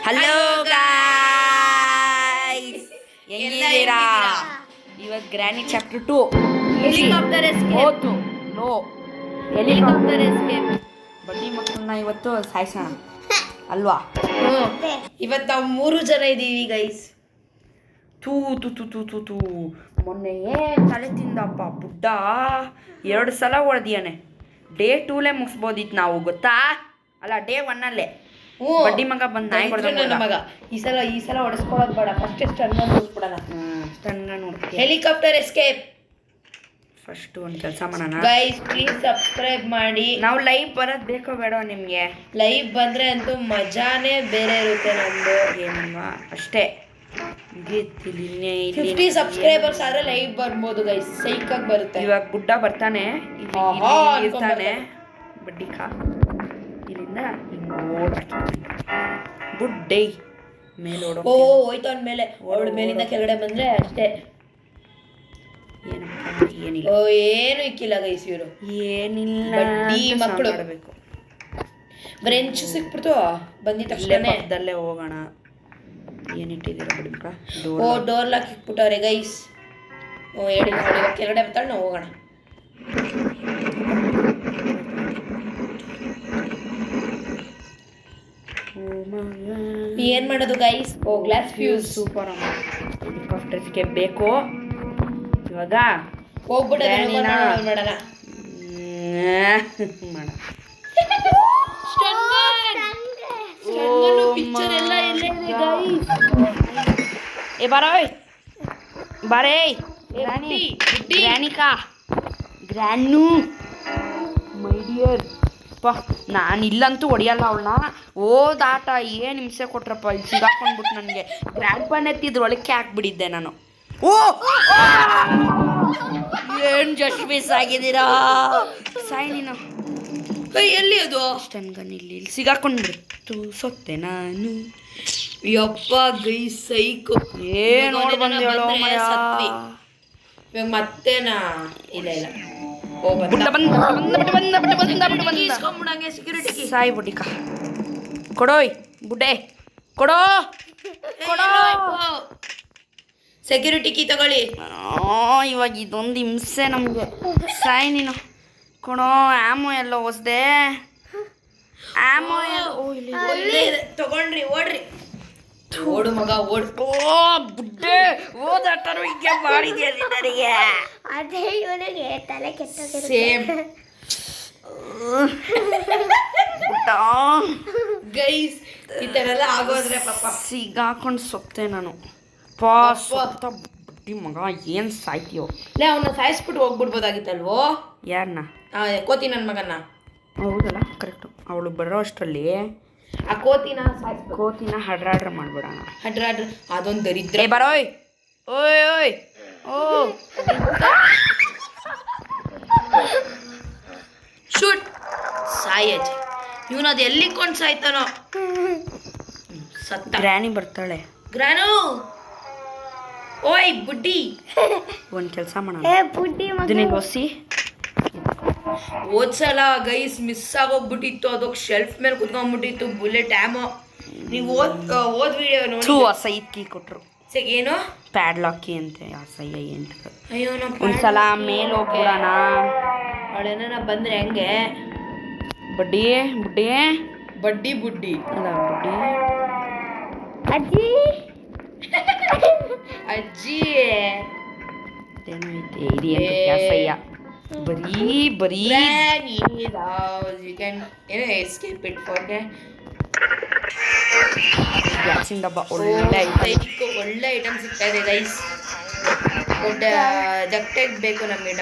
Hello guys, ಹೆಂಗಿದ್ದೀರಾ? ಇವತ್ತು granny chapter 2 helicopter escape. ಹೋತು ನೋ ಹೆಲಿಕಾಪ್ಟರ್ ಎಸ್ಕೇಪ್. ಬಡ್ಡಿ ಮಕ್ಕಳನ್ನ ಇವತ್ತು ಸಾಯಿಸೋಣ ಅಲ್ವಾ? ಇವತ್ತು ನಾವು 3 ಜನ ಇದ್ದೀವಿ ಗೈಸ್. ತೂ ತೂ ತೂ ತೂ ತೂ ತೂ ಮೊನ್ನೆ ತಲೆ ತಿಂದಪ್ಪ ಬುಡ್ಡ 2 ಸಲ ಹೊಡೆದಿಯಾನೆ. ಡೇ 2ಲೇ ಮುಗಿಸ್ಬೋದಿತ್ತು ನಾವು, ಗೊತ್ತಾ? ಅಲ್ಲ, ಡೇ 1ಅಲ್ಲೇ ಬಡ್ಡಿ ಮಗ ಬಂದು ನಾಯಿ ನನ್ನ ಮಗ ಈ ಸಲ ಹೊಡೆಸ್ಕೊಳ್ಳೋದು ಬೇಡ, ಫಸ್ಟ್ ಸ್ಟನ್ ನೋಡ್ಬಿಡೋಣ. Helicopter escape. ಫಸ್ಟ್ ಒಂದು ಕೆಲಸ ಮಾಡೋಣ ಗೈಸ್, ಪ್ಲೀಸ್ ಸಬ್ಸ್ಕ್ರೈಬ್ ಮಾಡಿ. ನಾವು ಲೈವ್ ಬರೋದು ಬೇಕೋ ಬೇಡ ನಿಮಗೆ? ಲೈವ್ ಬಂದ್ರೆ ಅಂತೂ ಮಜಾನೇ ಬೇರೆ ಇರುತ್ತೆ ನಮ್ದು. ಏನಲ್ವಾ, ಅಷ್ಟೇ. 50 ಸಬ್ಸ್ಕ್ರೈಬರ್ಸ್ ಆದ್ರೆ ಲೈವ್ ಬರ್ಬೋದು ಗೈಸ್, ಸೈಕಾಗಿ ಬರುತ್ತೆ. ಇವಾಗ ಬುಡ್ಡ ಬರ್ತಾನೆ, ಇರ್ತಾನೆ ಬಡ್ಡಿ ಕಾ ಇಲ್ಲಿಂದ ಬುಡ್ಡೇ ಮೇಲೆ ಓ ಹೋಯ್ತು ಅವನ ಮೇಲೆ. ಅವಳ ಮೇಲಿಂದ ಕೆಳಗಡೆ ಬಂದ್ರೆ ಅಷ್ಟೇ. ಏನಿಲ್ಲ, ಓ ಏನು ಇಕ್ಕಿಲ್ಲ ಗೈಸ್, ಇವರು ಏನಿಲ್ಲ. ಬಡ್ಡಿ ಮಕ್ಕಳು ಬ್ರೆಂಚ್ ಸಿಕ್ಬಿಡ್ತು ಬಂದಿದ್ದ ತಕ್ಷಣ ಹೋಗೋಣ. ಏನಿಟ್ಟಿದ್ದೀರ ಬಡ್ಡಿ ಮಕ್ಕ? ಓ ಡೋರ್ ಲಾಕ್ ಇಕ್ಬಿಟ್ಟವ್ರೆ ಗೈಸ್. ಓ ಹೇಳಿ ನೋಡಿ, ಕೆಳಗಡೆ ಬರ್ತಾಳೆ, ನಾವು ಹೋಗೋಣ. ಏನ್ ಮಾಡೋದು ಗೈಸ್? ಓ ಗ್ಲಾಸ್ ಫ್ಯೂಸ್. ಸೂಪರ್ ಅಮ್ಮ. ಹೆಲಿಕಾಪ್ಟರ್ಸ್ಗೆ ಬೇಕು ಇವಾಗ. ಹೋಗ್ಬಿಟ್ಟು ಮಾಡೋಣ. ಪಿಕ್ಚರ್ ಎಲ್ಲ ಇಲ್ಲೇ ಇದೆ ಗೈಸ್. ಏ ಬಾರೋಯ್ ಬಾರೇ ಗ್ರಾನಿಕಾ ಗ್ರ್ಯಾನು ಮೈ ಡಿಯರ್. ನಾನು ಇಲ್ಲಂತೂ ಹೊಡಿಯಲ್ಲ ಅವಳನ್ನ. ಓದಾಟ ಏನು ಹಿಂಸೆ ಕೊಟ್ರಪ್ಪ, ಇಲ್ಲಿ ಸಿಗಾಕೊಂಡ್ಬಿಟ್ಟು ನನಗೆ ಗ್ರ್ಯಾಂಡ್ ಪಾನ್ ಎತ್ತಿದ್ರು ಒಳಕ್ಕೆ ಹಾಕ್ಬಿಟ್ಟಿದ್ದೆ ನಾನು. ಓ ಏನು ಜಸ್ಟ್ ಮಿಸ್ ಆಗಿದ್ದೀರಾ ಸಾಯಿ ನೀನು. ಎಲ್ಲಿ ಅದು ಅಷ್ಟನ್ ಗನ್ ಇಲ್ಲಿ ಸಿಗಾಕೊಂಡ್ಬಿಡ್ತು, ಸೊತ್ತೆ ನಾನು. ಯಪ್ಪ ಗೈಸ್ ಸೈಕು. ಏನು ನೋಡಿ ಬಂದೇಳೋ ಮರ. ಇವಾಗ ಮತ್ತೇನಾ? ಇಲ್ಲ ಇಲ್ಲ, ಸಾಯಿ ಬುಡ್ಡಿಕ ಕೊಡೋಯ್ ಬುಡ್ಡೆ ಕೊಡೋ ಕೊಡೋ. ಸೆಕ್ಯೂರಿಟಿ ಕೀ ತಗೊಳ್ಳಿ. ಇವಾಗ ಇದೊಂದು ಹಿಂಸೆ ನಮಗೆ. ಸಾಯಿ ನೀನು ಕೊಡೋ. ಆಮೋ ಎಲ್ಲ ಹೊಸ್ದೆ ಆಮೋ ತಗೊಂಡ್ರಿ, ಓಡ್ರಿ. ಓಡು ಮಗ ಓಡು. ಓ ಬುಡ್ಡೆ ಓದಾಟರು ಹೀಗೆ ಮಾಡಿದ್ಯಾ ನನಗೆ? ಅದೇ ಇವನಿಗೆ ತಲೆ ಕೆಟ್ಟೋಗಿರುತ್ತೆ. ಸೇಮ್ ಗೈಸ್, ಈ ಥರ ಎಲ್ಲ ಆಗೋದ್ರೆ ಪಾಪ ಸಿಗಾಕೊಂಡು ಸೊತ್ತೆ ನಾನು. ಸೊತ್ತ ಬುಡ್ಡಿ ಮಗ, ಏನು ಸಾಯ್ತೀಯೋ? ಲೇ, ಅವನ್ನ ಸಾಯಿಸ್ಬಿಟ್ಟು ಹೋಗ್ಬಿಡ್ಬೋದಾಗಿತ್ತಲ್ವೋ? ಯಾರನ್ನ? ಕೋತಿ ನನ್ನ ಮಗನ್ನ. ಹೌದಲ್ಲ, ಕರೆಕ್ಟು. ಅವಳು ಬರೋ ಅಷ್ಟರಲ್ಲಿ ಆ ಕೋತಿನ ಹಡ್ರಾಡ್ರ ಮಾಡ್ಬಿಡೋಣ. ಹಡ್ರಾಡ್ರ ಅದೊಂದು ದರಿದ್ರ. ಬರೋಯ್ ಓಯ್ ಓಯ್ ಓ ಶೂಟ್ ಸಾಯಜ್. ಇವನು ಅದು ಎಲ್ಲಿಕೊಂಡು ಸಾಯ್ತಾನೋ. ಸತ್ತ. ಗ್ರಾನಿ ಬರ್ತಾಳೆ. ಗ್ರಾನು ಓಯ್ ಬುಡ್ಡಿ, ಒಂದು ಕೆಲಸ ಮಾಡೋಣ. ಬುಡ್ಡಿ ಇದನ್ನ ಒಸಿ. ಓದ್ಸಲ ಗೈಸ್ ಮಿಸ್ ಆಗೋಗ್ಬಿಟ್ಟಿತ್ತು, ಅದಕ್ಕೆ ಶೆಲ್ಫ್ ಮೇಲೆ ಕುತ್ಕೊಂಡ್ಬಿಟ್ಟಿತ್ತು ಬುಲೆಟ್ ಆಮೋ. ನೀವು ಓದ್ ವಿಡಿಯೋ ನೋಡಿ. ಸೈದ್ ಕೀ ಕೊಟ್ರು. ಏನು ಪ್ಯಾಡ್ಲಾಕ್ ಕೀ ಅಂತೆ. ಅಸಹ್ಯ ಎಂತ. ಅಯ್ಯೋ, ಒಂದ್ಸಲ ಮೇಲೆ ಹೋಗ್ಬಿಡೋಣ. ಅವಳೇನ ಬಂದ್ರೆ ಹೆಂಗೆ? ಬಡ್ಡಿ ಬುಡ್ಡಿ ಬಡ್ಡಿ ಬುಡ್ಡಿ ಅಲ್ಲ ಬುಡ್ಡಿ ಅಜ್ಜಿ ಅಜ್ಜಿ ಏನೋ ಐತೆ ಇಡಿ ಅಂತ. ಅಸಹ್ಯ ಬರೀ ಏನೋ ಎಸ್ಕೇಪ್ ಇಟ್ ಫಾರ್ಗೆ. ಗ್ಯಾಸಿನ ಡಬ್ಬ ಒಳ್ಳೆ ಒಳ್ಳೆ ಐಟಮ್ ಸಿಗ್ತಾ ಇದೆ ಗೈಸ್. ಬಟ್ ಡಕ್ ಟೇಪ್ ಬೇಕು ನಮಗೆ.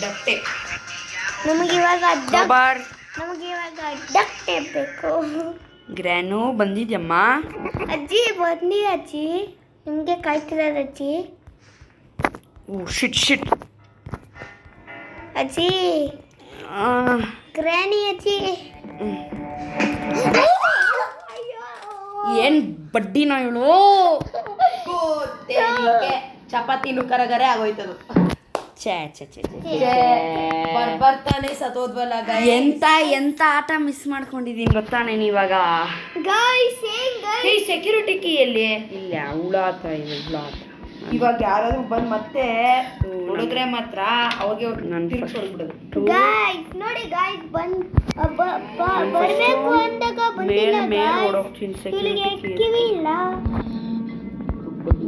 ಡಕ್ ಟೇಪ್ ನಮಗೆ ಇವಾಗ ಡಕ್ ಟೇಪ್ ಬೇಕು. ಗ್ರ್ಯಾನು ಬಂದಿದ್ಯಮ್ಮ? ಅಜ್ಜಿ ಬಂದಿ ಅಜ್ಜಿ, ನಿಮಗೆ ಕಾಯ್ತಿರೋದು ಅಜ್ಜಿ. ಓ ಶಿಟ್ ಅಜ್ಜಿ, ಗ್ರಾನಿ ಅಜ್ಜಿ. ಏನ್ ಬಡ್ಡಿನ ಇವಳು? ಚಪಾತಿನೂ ಕರಗರೆ ಆಗೋಯ್ತದು. ಬರ್ತಾನೆ ಸತೋದ್ವಲ್ಲ. ಎಂತ ಆಟ ಮಿಸ್ ಮಾಡ್ಕೊಂಡಿದೀನಿ ಗೊತ್ತಾ ನಾನು ಇವಾಗ. ಗೈಸ್ ಈ ಸೆಕ್ಯೂರಿಟಿ ಕೀ ಎಲ್ಲಿ? ಇಲ್ಲಿ ಉಳಾತ ಇದೆ ಉಳಾತ. ಇವಾಗ ಯಾರಾದ್ರೂ ಬಂದು ಮತ್ತೆ ಹೊಡೆದ್ರೆ ಮಾತ್ರ ಅವಾಗೆ ನಾನು ತಿರ್ಗಿಸ್ಬಿಡೋದು. ಗಾಯ್ಸ್ ನೋಡಿ ಗಾಯ್ಸ್ ಬರ್ಬೇಕು ಅಂದಾಗ ಬಂದಿಲ್ಲ ಮೇಲೆ ಓಡೋಗ್ತೀನಿ. ಇವಳಿಗೆ ಸೆಕ್ಯೂರಿಟಿ ಕಿವಿ ಇಲ್ಲ.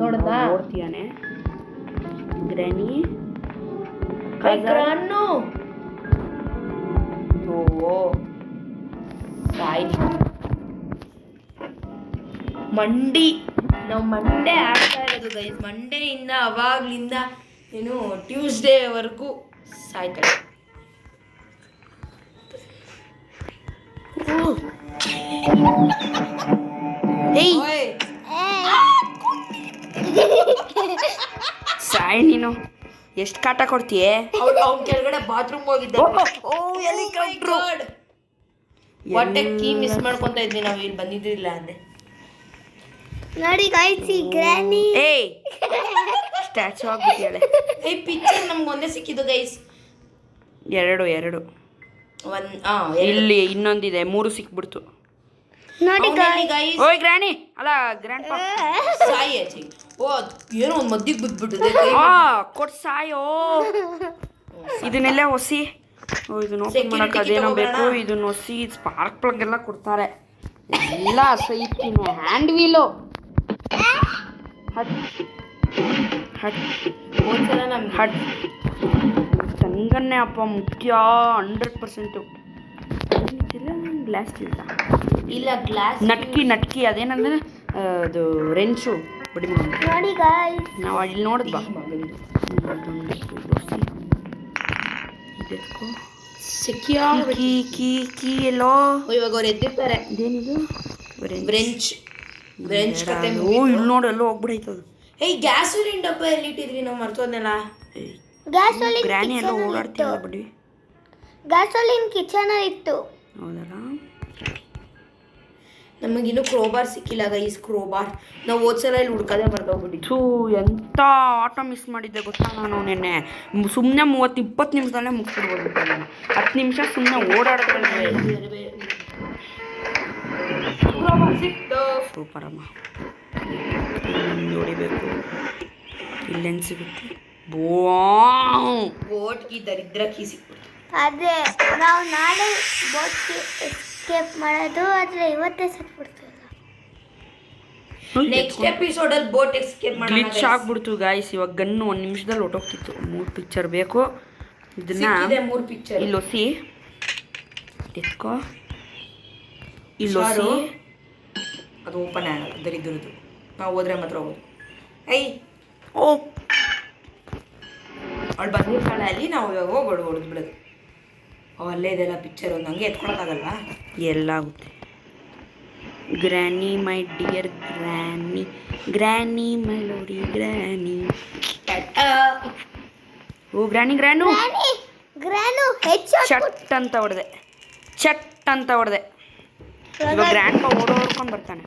ನೋಡ್ದಾ? ನೋಡ್ತೀಯಾನೆ ಗ್ರಾನಿ ಕೈಕ್ರಾನು ಓ ಸಾಯಿ ಮಂಡಿ. ನಾವು ಮಂಡೇ ಆಡ್ತಾ ಇರೋದು ಗೈಸ್. ಮಂಡೇಯಿಂದ ಅವಾಗ್ಲಿಂದ ಏನು ಟ್ಯೂಸ್ಡೇವರೆಗೂ ಸಾಯ್ತಾರೆ. ಏಯ್ ಓಯ್, ಸಾಯಿ ನೀನು ಎಷ್ಟು ಕಾಟ ಕೊಡ್ತೀಯ? ಅವ್ನ್ ಕೆಳಗಡೆ ಬಾತ್ರೂಮ್ ಹೋಗಿದ್ದ. ಹೆಲಿಕಾಪ್ಟರ್ ಹೊಟ್ಟೆ ಕೀ ಮಿಸ್ ಮಾಡ್ಕೊಂತ ಇದ್ವಿ ನಾವು, ಇಲ್ಲಿ ಬಂದಿದ್ದಿಲ್ಲ ಅಂದೆ. ನೋಡಿ ಗಾಯ್ಸ್ ಈ ಗ್ರಾನಿ ಏಯ್ ಸ್ಟ್ಯಾಚು ಆಗ್ಬಿಟ್ಟಿಯಾಳೆ. ಈ ಪಿಕ್ಚರ್ ನಮ್ಗೆ ಒಂದೇ ಸಿಕ್ಕಿದ್ದು ಗೈಸ್. ಎರಡು ಇಲ್ಲಿ ಇನ್ನೊಂದಿದೆ, 3 ಸಿಕ್ಬಿಡ್ತು. ನೋಡಿ ಗೈಸ್ ಓಯ್ ಗ್ರಾನಿ ಅಲ್ಲ ಗ್ರ್ಯಾಂಡ್ ಪಾ ಸಾಯಿ ಆಚೆ. ಓ ಏನೋ ಒಂದು ಮದ್ದಿಗೆ ಬಿದ್ಬಿಟ್ಟಿದೆ. ಕೊಟ್ಟು ಸಾಯೋ. ಇದನ್ನೆಲ್ಲ ಹೊಸಿ ಇದನ್ನ ಓಪನ್ Security ಮಾಡಕ್ಕೆ ಅದೇನೋ ತಗೋಬೇಡ. ಬೇಕು. ಇದನ್ನ ಹೊಸಿ ಸ್ಪಾರ್ಕ್ ಪ್ಲಗ್ ಎಲ್ಲ ಕೊಡ್ತಾರೆ. ಎಲ್ಲ ಸೈತಿನ ಹ್ಯಾಂಡ್ ವೀಲು ಹಟ್ ಹಟ್ ಒಂದ್ಸಲ ನಮ್ಗೆ ಹಟ್ ತಂಗನ್ನೇ ಅಪ್ಪ ಮುಖ್ಯ 100%. ಗ್ಲಾಸ್ ಇಲ್ಲ ಗ್ಲಾಸ್ ನಟ್ಕಿ ಅದೇನಂದ್ರೆ ಅದು ರೆಂಚು ಬಡಿ ನೋಡಿ ಗಾಯ್ಸ್ ನಾವು ಇಲ್ಲಿ ನೋಡಿದ್ವಾ ಸೆಕ್ಯೂರ್ ಕೀ ಎಲ್ಲೋ ಇವಾಗ ಅವ್ರು ಎದ್ದಿರ್ತಾರೆ. ಇದೇನಿದು ಬ್ರೆಂಚ್ ಕತೆ ಓ ಇಲ್ಲಿ ನೋಡಿ ಎಲ್ಲೋ ಹೋಗ್ಬಿಡೈತದು. ಏಯ್ ಗ್ಯಾಸೋಲಿನ್ ಡಬ್ಬ ಎಲ್ಲಿ ಇಟ್ಟಿದ್ರಿ ನಾವು ಮರ್ತೋದ್ನೆಲ್ಲ. ಗ್ಯಾಸೋಲಿನ್ ಗ್ರಾನಿ ಎಲ್ಲ ಓಡಾಡ್ತೀವಲ್ಲ ಬಿಡಿ. ಗ್ಯಾಸೋಲಿನ್ ಕಿಚನ್ ಇತ್ತು. ಹೌದಲ್ಲ ನಮಗಿನ್ನೂ ಕ್ರೋಬಾರ್ ಸಿಕ್ಕಿಲ್ಲ ಗೈಸ್. ಕ್ರೋಬಾರ್ ನಾವು ಓದ್ಸಲ ಇಲ್ಲಿ ಹುಡ್ಕದೆ ಮರ್ತೋಗ್ಬಿಟ್ಟಿದ್ವಿ. ಥೂ ಎಂಥ ಆಟ ಮಿಸ್ ಮಾಡಿದ್ದೆ ಗೊತ್ತಾ ನಾನು ನಿನ್ನೆ. ಸುಮ್ಮನೆ 30-20 ನಿಮಿಷದಲ್ಲೇ ಮುಗಿಸ್ಬಿಡ್ಬೋದು. 10 ನಿಮಿಷ ಸುಮ್ಮನೆ ಓಡಾಡೋದ್ರಲ್ಲಿ ಸೂಪರ್ ಅಮ್ಮ. ನೋಡಿಬೇಕು ಇಲ್ಲೇನು ಸಿಗುತ್ತೆ. ಬೋಟ್ಗೆ ದರಿದ್ರ ಕೀ ಸಿಕ್ಬಿಡ್ತು. ಅದೇ ನಾವು ನಾಳೆ ಬೋಟ್ ಎಸ್ಕೇಪ್ ಮಾಡೋದು, ಆದರೆ ಇವತ್ತೇ ಸತ್ಬಿಡ್ತೀವಿ. ನೆಕ್ಸ್ಟ್ ಎಪಿಸೋಡಲ್ಲಿ ಬೋಟ್ ಎಸ್ಕೇಪ್ ಗ್ಲಿಚ್ ಆಗ್ಬಿಡ್ತು ಗಾಯ್ಸ್. ಇವಾಗ ಗನ್ನು 1 ನಿಮಿಷದಲ್ಲಿ ಹೊಟ್ಟೋಗ್ತಿತ್ತು. 3 ಪಿಕ್ಚರ್ ಬೇಕು. ಇದನ್ನ 3 ಪಿಕ್ಚರ್ ಇಲ್ಲಿ ಹೊಸಿ ಎತ್ಕೋ. ಇಲ್ಲಿ ಹೊಸಿ ಅದು ಓಪನ್ ಆಗಲ್ಲ ದರಿದ್ರದ್ದು. ನಾವು ಹೋದ್ರೆ ಮಾತ್ರ ಹೋಗೋದು. ಐ ಓ ಅವಳು ಬಂದಿರ್ತಾಳೆ ಅಲ್ಲಿ, ನಾವು ಇವಾಗ ಹೋಗಿ ಹೊಡೆದು ಬಿಡೋದು. ಅಲ್ಲೇ ಇದೆಲ್ಲ ಪಿಕ್ಚರ್ ಒಂದು ಹಂಗೆ ಎತ್ಕೊಳಕ್ಕಾಗಲ್ವಾ? ಎಲ್ಲ ಆಗುತ್ತೆ. Granny my dear granny my ಲೋಡಿ ಗ್ರ್ಯಾನಿ. ಓ ಗ್ರ್ಯಾನು ಗ್ರಾನು ಹೆಚ್ಚು ಚಟ್ ಅಂತ ಹೊಡೆದೆ. ಇವಾಗ ಗ್ರ್ಯಾಂಡ್ ಪಾ ಓಡೋಡ್ಕೊಂಡು ಬರ್ತಾನೆ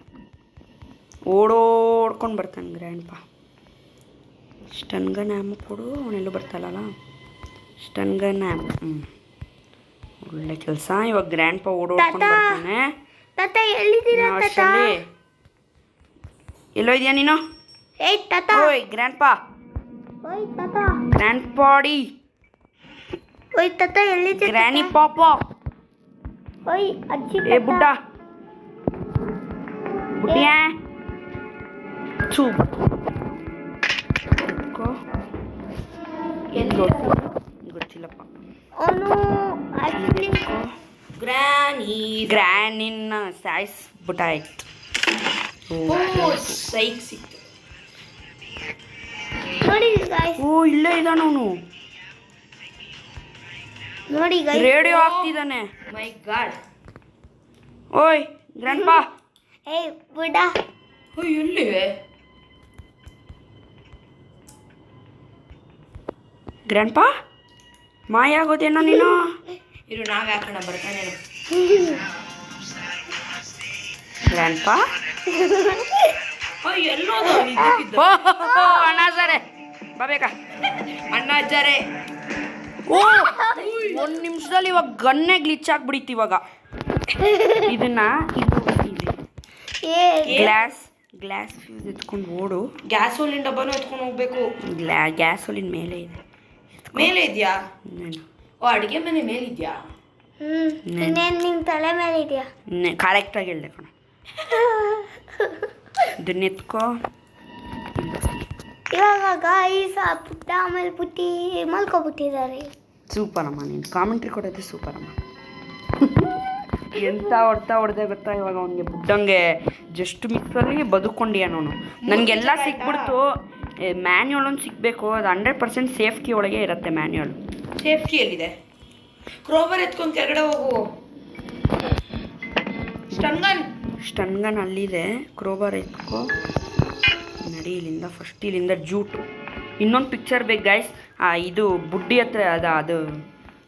ಗ್ರ್ಯಾಂಡ್ ಪಾ. ಸ್ಟನ್ಗನ್ ಆ್ಯಮ್ ಕೊಡು. ಅವನೆಲ್ಲೂ ಬರ್ತಾನಲ್ಲ ಸ್ಟನ್ಗನ್ ಆ್ಯಮ್. ಒಳ್ಳೆ ಕೆಲಸ. ಇವಾಗ ಗ್ರ್ಯಾಂಡ್ ಪಾ ಓಡೋಡ್ಕೊಂಡು ಬರ್ತಾನೆ. ತಾತ ಎಲ್ಲಿದ್ದೀರಾ ತಾತ? ಅಷ್ಟರಲ್ಲಿ ಎಲ್ಲೋ ಇದೆಯಾ ನೀನು? ಏಯ್ ತಾತ, ಓಯ್ ಗ್ರ್ಯಾಂಡ್ ಪಾ, ಓಯ್ ತಾತ, ಗ್ರ್ಯಾಂಡ್ ಪಾಡಿ, ಓಯ್ ತಾತ ಎಲ್ಲಿದ್ದೀರಾ? ಗ್ರ್ಯಾನಿ ಪಾಪ, ಓಯ್ ಅಜ್ಜಿ ಏ ಬುಡ್ಡ ಬುಡ್ಡಿಯ ಚೂ ಗೊತ್ತಿಲ್ಲಪ್ಪ. ಅವನು ಆಕ್ಚುಲಿ ಗ್ರ್ಯಾನಿನ ಸಾಯಿಸ್ಬಿಟ್ಟಾಯ್ತು. ಸೈಕ್ ಸಿಕ್ತು. ನೋಡಿ ಗಾಯ್ಸ್, ಓ ಇಲ್ಲೇ ಇದ್ದಾನ ಅವನು. ನೋಡಿ ಗಾಯ್ಸ್, ರೇಡಿಯೋ ಆಗ್ತಿದ್ದಾನೆ. ಮೈ ಗಾಡ್. ಓಯ್ ಗ್ರ್ಯಾಂಡ್ ಪಾ. ಏಯ್ ಬುಡ, ಎಲ್ಲಿ ಗ್ರ್ಯಾಂಡ್ ಪಾ ಮಾಯ ಆಗೋದೇನೋ ನೀನು. ಇರು ನಾವ್ ಯಾಕಣ ಬರ್ತಾನೆ. ಗ್ರ್ಯಾಂಡ್ ಪಾ ಎಲ್ಲೋದು ಅಣ್ಣ ಸರೆ ಬಾಬೇಕಾ ಅಣ್ಣ ಅಜ್ಜಾರೆ. ಓ 1 ನಿಮಿಷದಲ್ಲಿ ಇವಾಗ ಗನ್ನೇ ಗ್ಲಿಚ್ ಆಗ್ಬಿಡಿತ್ತು. ಇವಾಗ ಇದನ್ನ ಗ್ಲಾಸ್ ಫ್ಯೂಸ್ ಎತ್ಕೊಂಡು ಓಡು. ಗ್ಯಾಸ್ ಒಲಿನ ಡಬ್ಬನೂ ಎತ್ಕೊಂಡು ಹೋಗ್ಬೇಕು. ಗ್ಯಾಸ್ ಒಲಿನ ಮೇಲೆ ಇದೆ. ಮೇಲೆ ಇದೆಯಾ? ಇನ್ನೇನು ಓ, ಅಡುಗೆ ಮನೆ ಮೇಲಿದ್ಯಾ? ಇನ್ನೇನು ನಿನ್ನ ತಲೆ ಮೇಲೆ ಇದೆಯಾ? ಕರೆಕ್ಟಾಗಿ ಹೇಳ್ದೆ ಕಣ. ಇದನ್ನ ಎತ್ಕೋ. ಇವಾಗ ಗಾಯ್ಸ್ ಪುಟ್ಟ ಆಮೇಲೆ ಪುಟ್ಟಿ ಮಲ್ಕೊಬಿಟ್ಟಿದ್ದಾರೆ. ಸೂಪರ್ ಅಮ್ಮ, ನೀನು ಕಾಮೆಂಟ್ರಿ ಕೊಡೋದು ಸೂಪರ್ ಅಮ್ಮ. ಎಂತ ಹೊಡೆದೆ ಗೊತ್ತಾ ಇವಾಗ ಅವನಿಗೆ ಬುಡ್ಡಂಗೆ ಜಸ್ಟ್ ಮಿಕ್ಸಲ್ಲಿ ಬದುಕೊಂಡಿಯ ನಾನು. ನನಗೆಲ್ಲ ಸಿಕ್ಬಿಡ್ತು. ಮ್ಯಾನ್ಯುವಲ್ ಒಂದು ಸಿಗಬೇಕು. ಅದು 100% ಸೇಫ್ಟಿ ಒಳಗೆ ಇರುತ್ತೆ ಮ್ಯಾನ್ಯುವಲ್. ಸೇಫ್ಟಿ ಎಲ್ಲಿದೆ? ಕ್ರೋಬರ್ ಎತ್ಕೊಂಡು ಕೆಳಗಡೆ ಹೋಗು. ಸ್ಟನ್ ಗನ್ ಅಲ್ಲಿದೆ. ಕ್ರೋಬರ್ ಎತ್ಕೋ. ನಡಿ ಇಲ್ಲಿಂದ. ಫಸ್ಟ್ ಇಲ್ಲಿಂದ ಜೂಟು. ಇನ್ನೊಂದು ಪಿಕ್ಚರ್ ಬೇಕು ಗೈಸ್. ಇದು ಬುಡ್ಡಿ ಹತ್ರ ಅದು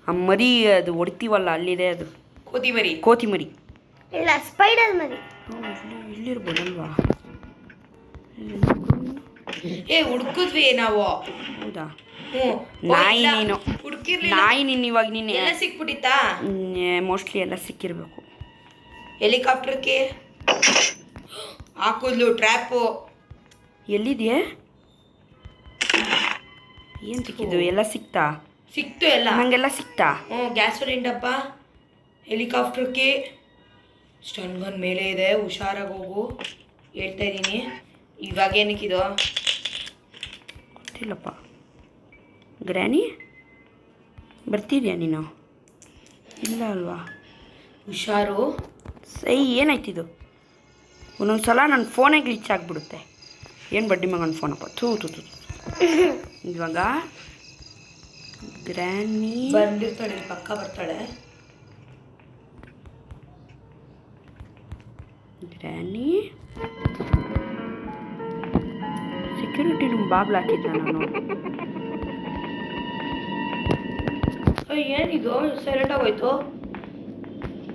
ಆ ಮರಿ ಅದು ಹೊಡಿತೀವಲ್ಲ ಅಲ್ಲಿದೆ. ಅದು ಕೋತಿ ಮರಿ ಇಲ್ಲ, ಸ್ಪೈಡರ್ ಮರಿ. ಇಲ್ಲಿರ್ಬೋದಲ್ವಾ? ಹುಡುಕಿದ್ವಿ ನಾವು. ಹೌದಾ? ಹ್ಞೂ. ನಾಯಿ ನೀನು. ನಾಯಿ ನೀನು. ಇವಾಗ ನೀನು ಎಲ್ಲ ಸಿಕ್ಬಿಟ್ಟಿತ್ತಾ? ಮೋಸ್ಟ್ಲಿ ಎಲ್ಲ ಸಿಕ್ಕಿರ್ಬೇಕು. ಹೆಲಿಕಾಪ್ಟರ್ಗೆ ಹಾಕಿದ್ಲು ಟ್ರ್ಯಾಪು. ಎಲ್ಲಿದೆಯೇ? ಏನು ಸಿಕ್ಕಿದ್ದು? ಎಲ್ಲ ಸಿಕ್ತಾ? ಸಿಕ್ತು ಎಲ್ಲ. ನನಗೆಲ್ಲ ಸಿಕ್ತಾ? ಹ್ಞೂ. ಗ್ಯಾಸ್ ಒಲಿನ ಡಬ್ಬ, ಹೆಲಿಕಾಪ್ಟರ್ಗೆ, ಸ್ಟನ್ ಗನ್ ಮೇಲೆ ಇದೆ. ಹುಷಾರಾಗಿ ಹೋಗು, ಹೇಳ್ತಾ ಇದ್ದೀನಿ. ಇವಾಗ ಏನಕ್ಕಿದು? ಗೊತ್ತಿಲ್ಲಪ್ಪ. ಗ್ರ್ಯಾನಿ ಬರ್ತಿದ್ಯಾ ನೀನು? ಇಲ್ಲ ಅಲ್ವಾ? ಹುಷಾರು. ಸೈ ಏನಾಯ್ತಿದು? ಒಂದೊಂದು ಸಲ ನನ್ನ ಫೋನೇ ಗ್ಲಿಚ್ ಆಗಿಬಿಡುತ್ತೆ. ಏನು ಬಡ್ಡಿ ಮಗನ ಫೋನಪ್ಪ. ಥೂ. ಇವಾಗ ಗ್ರ್ಯಾನಿ ಬಂದಿರ್ತಾಳೆ, ಪಕ್ಕ ಬರ್ತಾಳೆ. ಗ್ರ್ಯಾನಿ ಸೆಕ್ಯೂರಿಟಿ ರೂಮ್ ಬಾಗ್ಲು ಹಾಕಿದ್ದ ನಾನು. ಏನಿದು ಸೈಲೆಂಟ್ ಆಗೋಯ್ತು?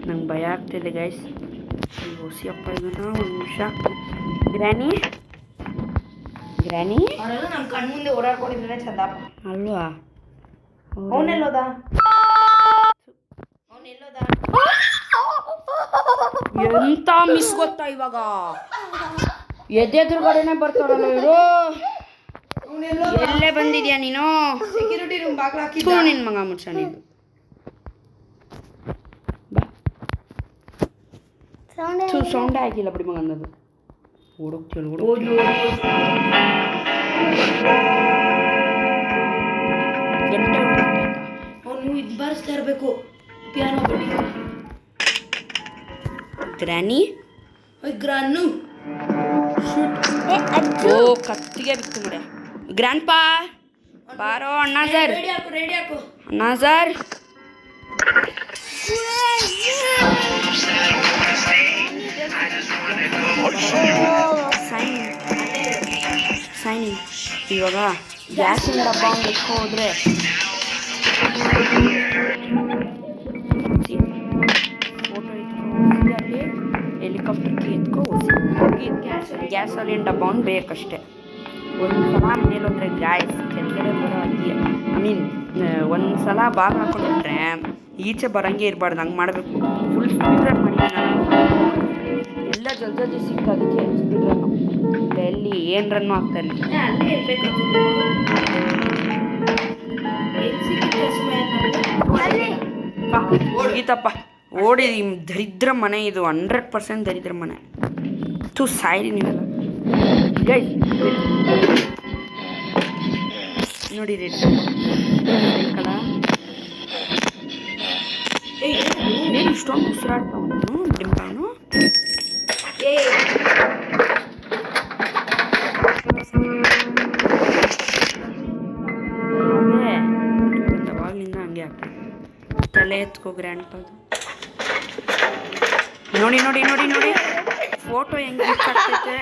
ನಂಗೆ ಭಯ ಆಗ್ತಿದೆ ಗೈಸ್. ಓಸಿಯಪ್ಪ ಇದನ್ನ ಒಂದು ನಿಮಿಷ. ಗ್ರ್ಯಾನಿ ಅವರೆಲ್ಲ ನಮ್ಮ ಕಣ್ಣು ಮುಂದೆ ಓಡಾಡ್ಕೊಂಡಿದ್ರೆ ಚಂದಪ್ಪ ಅಲ್ವಾ? ಅವನೆಲ್ಲೋದ? ಎಂತ ಮಿಸ್ ಗೊತ್ತಾ ಇವಾಗ? ಎದುರುಗಡೆನೆ ಬರ್ತಾರಲ್ಲ ಇವರು. ಎಲ್ಲೇ ಬಂದಿದ್ಯಾ ನೀನು? ಸೆಕ್ಯೂರಿಟಿ ರೂಮ್ ಬಾಗ್ಲು ಹಾಕಿದ್ದು. ನಿನ್ನ ಮಗ ಮುಚ್ಚ ನೀನು. ಸೌಂಡೇ ಆಗಿಲ್ಲ ಬಿಡಿ ಮಗ ಅನ್ನೋದು. ಹುಡುಕ್ತಿಯಲ್ಲ ಅವನು ಇದು ಬಾರಿಸ್ತಾ ಇರಬೇಕು. ಪಿಯಾನೋ ಬಡಿ. ಗ್ರ್ಯಾನಿ ಗ್ರಾನು. ಓ ಕತ್ತಿಗೆ ಬಿತ್ತು ನೋಡಿ. ಗ್ರ್ಯಾಂಡ್ ಪಾ ಬಾರೋ ಅಣ್ಣ ಸರ್. ರೆಡಿ ಹಾಕು. ಅಣ್ಣ ಸರ್ ಸೈನ್ ಇವಾಗ ಗ್ಯಾಸಿನ ಡಬ್ಬ ಒಂದು ಎತ್ಕೊ ಹೋದ್ರೆ ಫೋಟೋ ಅಲ್ಲಿ ಹೆಲಿಕಾಪ್ಟರ್ಗೆ ಎತ್ಕೊ ಹೋಗಿ ಗ್ಯಾಸ್ ಒಲಿನ ಡಬ್ಬ ಒಂದು ಬೇಕಷ್ಟೆ. ಒಂದು ಸಲ ಮೇಲೆ ಹೋದ್ರೆ ಗ್ಯಾಸ್ ಕೆಳಗಡೆ ಬರೋ ಒಂದು ಸಲ ಬಾಗ್ ಹಾಕೊಂಡ್ರೆ ಈಚೆ ಬರೋಂಗೆ ಇರಬಾರ್ದು. ಹಂಗೆ ಮಾಡಬೇಕು. ಫುಲ್ ಸ್ಪೀಡ್ ರನ್ ಮಾಡಿದ್ದೀನಿ ಎಲ್ಲ ಜಲ್ದಿ ಸಿಕ್ಕೋದಕ್ಕೆ ಸ್ಪೀಡ್ ರನ್ನು. ಎಲ್ಲಿ ಏನು ರನ್ನು ಆಗ್ತಾಯಿಲ್ಲ. ಅಲ್ಲೇ ಇರ್ಬೇಕು. ಮುಗೀತಪ್ಪ. ಓಡಿ ದರಿದ್ರ ಮನೆ ಇದು. 100% ದರಿದ್ರ ಮನೆ. ಸಾಯಿರಿ ನೀವೆಲ್ಲ ಗೈಸ್. ನೋಡಿ ರೆಡ್ ಕಲ ಏನು ಇಷ್ಟೊಂದು ಉಸಿರಾಡ್ತಾವನು ಡಿಂಪಾನು. ಅವಾಗಲಿಂದ ಹಂಗೆ ಆಗ್ತದೆ. ತಲೆ ಎತ್ಕೋ ಗ್ರ್ಯಾಂಡ್ ಪಾದು. ನೋಡಿ ನೋಡಿ ನೋಡಿ ನೋಡಿ ಫೋಟೋ ಹೆಂಗೆ ಆಗ್ತೈತೆ.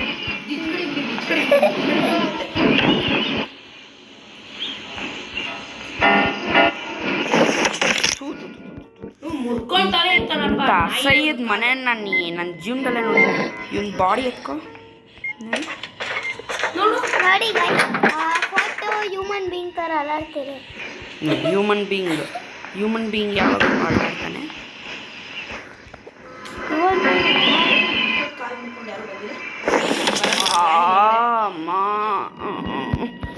ಮುರ್ಕೊಂತಾನೆ ಇರ್ತಾನಪ್ಪ. ಅಸಹ್ಯದ ಮನೆ ನನ್ನ ಜೀವನದಲ್ಲೇ ನೋಡಿ. ಇವನ್ ಬಾಡಿ ಎತ್ಕೋ ನೋಡಿ ಫೋಟೋ ಹ್ಯೂಮನ್ ಬೀಯಿಂಗ್ ಥರ ಅಲ್ಲಾಡ್ತಿದೆ. ಹ್ಯೂಮನ್ ಬೀಯಿಂಗ್ ಯಾವಾಗ ಆಡ್ತಾನೆ? ಅಮ್ಮ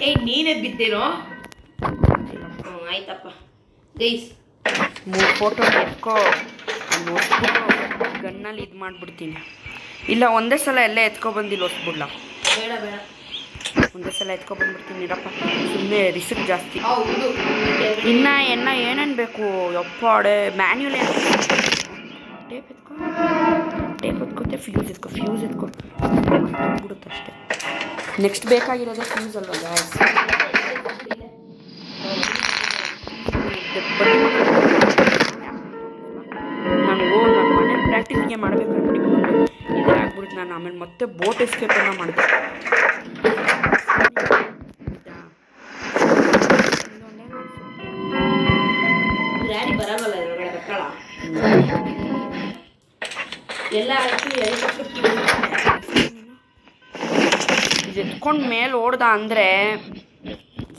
ಏಯ್ ನೀನೇ ಬಿದ್ದೇನೋ. ಆಯ್ತಪ್ಪ ಗೈಸ್. 3 ಫೋಟೋ ಎತ್ಕೋ ಗನ್ನಲ್ಲಿ ಇದು ಮಾಡಿಬಿಡ್ತೀನಿ. ಇಲ್ಲ ಒಂದೇ ಸಲ ಎಲ್ಲ ಎತ್ಕೊಬಂದಿಲ್ಲ ಹೊಸ್ಬಿಡ್ಲ. ಬೇಡ ಬೇಡ, ಒಂದೇ ಸಲ ಎತ್ಕೊಬಂದ್ಬಿಡ್ತೀನಿ ಇರಪ್ಪ, ಸುಮ್ಮನೆ ರಿಸ್ಕ್ ಜಾಸ್ತಿ. ಹೌದು. ಇನ್ನು ಏನೇನು ಬೇಕು ಯಪ್ಪ ಅಡೆ ಮ್ಯಾನ್ಯುಲ್ ಏನು ಟೇಪ್ ಎತ್ಕೋತೆ ಫ್ಯೂಸ್ ಎತ್ಕೊ ಬಿಡುತ್ತೆ ಅಷ್ಟೇ. ನೆಕ್ಸ್ಟ್ ಬೇಕಾಗಿರೋದೇ ಫ್ಯೂಸ್ ಅಲ್ವಾ ಗ್ಯಾಸ್. ನಾನು ನನ್ನ ಮನೆ ಪ್ರಾಕ್ಟೀಸ್ಗೆ ಮಾಡಬೇಕು ಇದೇ ಆಗ್ಬಿಡುತ್ತೆ. ನಾನು ಆಮೇಲೆ ಮತ್ತೆ ಬೋಟ್ ಎಸ್ಕೇಪನ್ನು ಮಾಡಿದೆ. ಗಾಡಿ ಬರಲ್ಲ ಇದ್ರೊಳಗಡೆ ಕಟ್ಟಳ ಎಲ್ಲ ಆಯ್ತು. ಇದು ಎತ್ಕೊಂಡು ಮೇಲೆ ಓಡ್ದ ಅಂದರೆ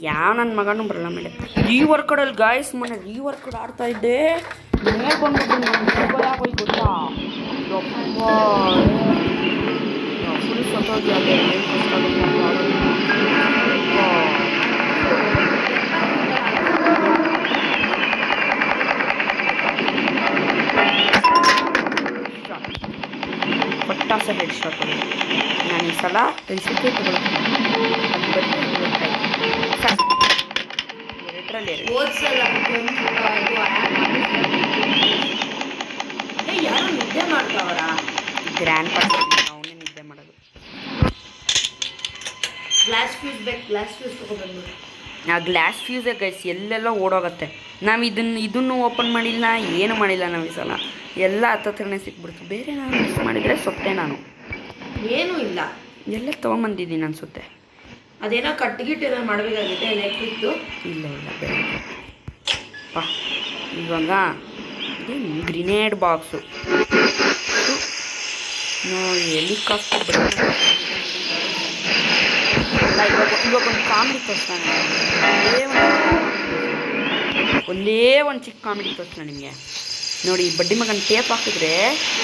ಯಾವ ನನ್ನ ಮಗನೂ ಬರಲ್ಲ ಮೇಲೆ. ರೀವರ್ಕಡಲ್ಲಿ ಗಾಯ್ಸ್ ಮೊನ್ನೆ ರೀವರ್ಕಡ್ ಆಡ್ತಾ ಇದ್ದೆ, ಮೇಲೆ ಬಂದ್ಬಿಟ್ಟು ನಾನು ಗೊತ್ತಾ ಫುಲ್ ಸತ್ತೋಗಿ ಅದೇ ಏನು ಕಷ್ಟ ಪಟ್ಟಾಸ ಹೆಡ್ ಶಾಟ್. ನಾನು ಈ ಸಲ ರಿಸಿಕೆ ತಗೊಳ್ತೀನಿ. ಎರಡರಲ್ಲಿ ಓದ್ಸಲ್ಲ ಯಾರು ನಿದ್ದೆ ಮಾಡ್ತಾವರ. ಗ್ರ್ಯಾಂಡ್ ಪಾರ್ಟಿ ಅವನೇ ನಿದ್ದೆ ಮಾಡೋದು. ಗ್ಲಾಸ್ ಫ್ಯೂಸ್ ಬೇಕು, ಗ್ಲಾಸ್ ಫ್ಯೂಸ್ ತಗೊಬಂದು. ಆ ಗ್ಲಾಸ್ ಫ್ಯೂಸೇ ಗೈಸ್ ಎಲ್ಲೆಲ್ಲ ಓಡೋಗುತ್ತೆ. ನಾವು ಇದನ್ನು ಓಪನ್ ಮಾಡಿಲ್ಲ, ಏನು ಮಾಡಿಲ್ಲ ನಾವು ಈ ಸಲ. ಎಲ್ಲ ಹತ್ತತ್ರನೇ ಸಿಕ್ಬಿಡ್ತು. ಬೇರೆ ನಾನು ಮಿಸ್ ಮಾಡಿದರೆ ಸೊತ್ತೆ. ನಾನು ಏನೂ ಇಲ್ಲ, ಎಲ್ಲ ತೊಗೊಂಬಂದಿದ್ದೀನಿ ಅನಿಸುತ್ತೆ. ಅದೇನೋ ಕಟ್ಗಿಟ್ಟೇನೋ ಮಾಡಬೇಕಾಗಿದೆ ಎಲೆಕ್ಟ್ರಿಕ್ದು. ಇಲ್ಲ ಬೇರೆ ಪಾ. ಇವಾಗ ಗ್ರಿನೇಡ್ ಬಾಕ್ಸು ಹೆಲಿಕಾಪ್ಟರ್ ಇವಾಗ ಒಂದು ಕಾಮಿಡಿ ತೋರಿಸ್ತಾನೆ. ಒಂದೇ ಒಂದು ಚಿಕ್ಕ ಕಾಮಿಡಿ ತೋರಿಸ್ತಾನೆ ನಿಮಗೆ ನೋಡಿ. ಬಡ್ಡಿ ಮಗನ ಟೇಪ್ ಹಾಕಿದ್ರೆ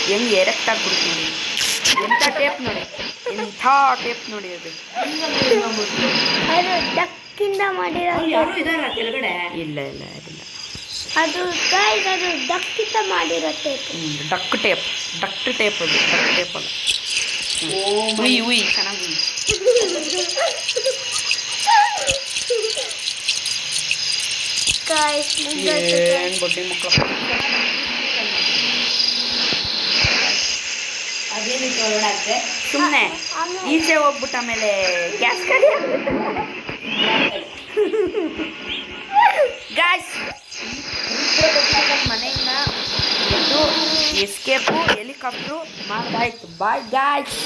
ಹೆಂಗೆ ಎರೆಕ್ಟ್ ಆಗಿಬಿಡುತ್ತೆ ನೋಡಿ. ಎಂಥ ಟೇಪ್ ನೋಡಿ, ಎಂಥ ಟೇಪ್ ನೋಡಿ ಅದು. ಅದು ಡಕ್ಕಿಂದ ಮಾಡಿರೋ ಯಾರು ಇದಾರ ಕೆಳಗಡೆ? ಇಲ್ಲ ಅದಿಲ್ಲ. ಅದು ಗೈಸ್, ಅದು ಡಕ್ಕಿಂದ ಮಾಡಿರೋ ಟೇಪ್. ಡಕ್ ಟೇಪ್ ಅದು. ಡಕ್ ಟೇಪ್ ಅಲ್ಲ. ಉಯ್ ಚೆನ್ನಾಗಿ ಗೈಸ್ ಏನು ಬಡ್ಡಿ ಮಕ್ಕಳು. ಅದೇನಿತ್ತು ಒಳಗಡೆ? ಸುಮ್ಮನೆ ಈಚೆ ಹೋಗ್ಬಿಟ್ಟು ಆಮೇಲೆ ಗ್ಯಾಸ್ ಕಡಿ ಗಾಯ್ಸ್. ಮನೆಯಿಂದ ಎದ್ದು ಎಸ್ಕೇಪು ಹೆಲಿಕಾಪ್ಟ್ರು ಮಾಡ್ದಾಯ್ತು. Bye guys.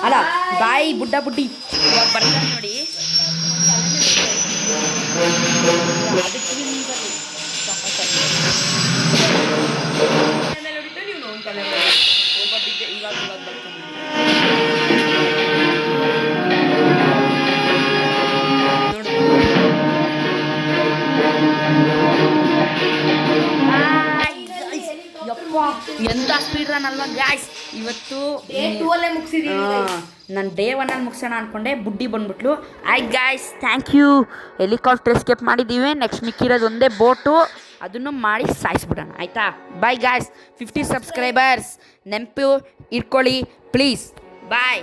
ಅಲ್ಲ ಬಾಯ್ ಬುಡ್ಡ ಬುಡ್ಡಿ. ಇವಾಗ ಬರ್ತಾರೆ ನೋಡಿ. ಎಂಥ ಸ್ಪೀಡ್ ರನ್ ಅಲ್ವಾ ಗಾಯ್ಸ್. ಇವತ್ತು ನಾನು ಡೇ 1 ಮುಗಿಸೋಣ ಅಂದ್ಕೊಂಡೆ, ಬುಡ್ಡಿ ಬಂದ್ಬಿಟ್ಲು. ಆಯ್ತು guys, thank you. Helicopter escape ಮಾಡಿದ್ದೀವಿ. ನೆಕ್ಸ್ಟ್ ಮಿಕ್ಕಿರೋದು ಒಂದೇ ಬೋಟು, ಅದನ್ನು ಮಾಡಿ ಸಾಯಿಸ್ಬಿಡೋಣ ಆಯಿತಾ. Bye guys. 50 ಸಬ್ಸ್ಕ್ರೈಬರ್ಸ್ ನೆನಪು ಇಟ್ಕೊಳ್ಳಿ ಪ್ಲೀಸ್. ಬಾಯ್.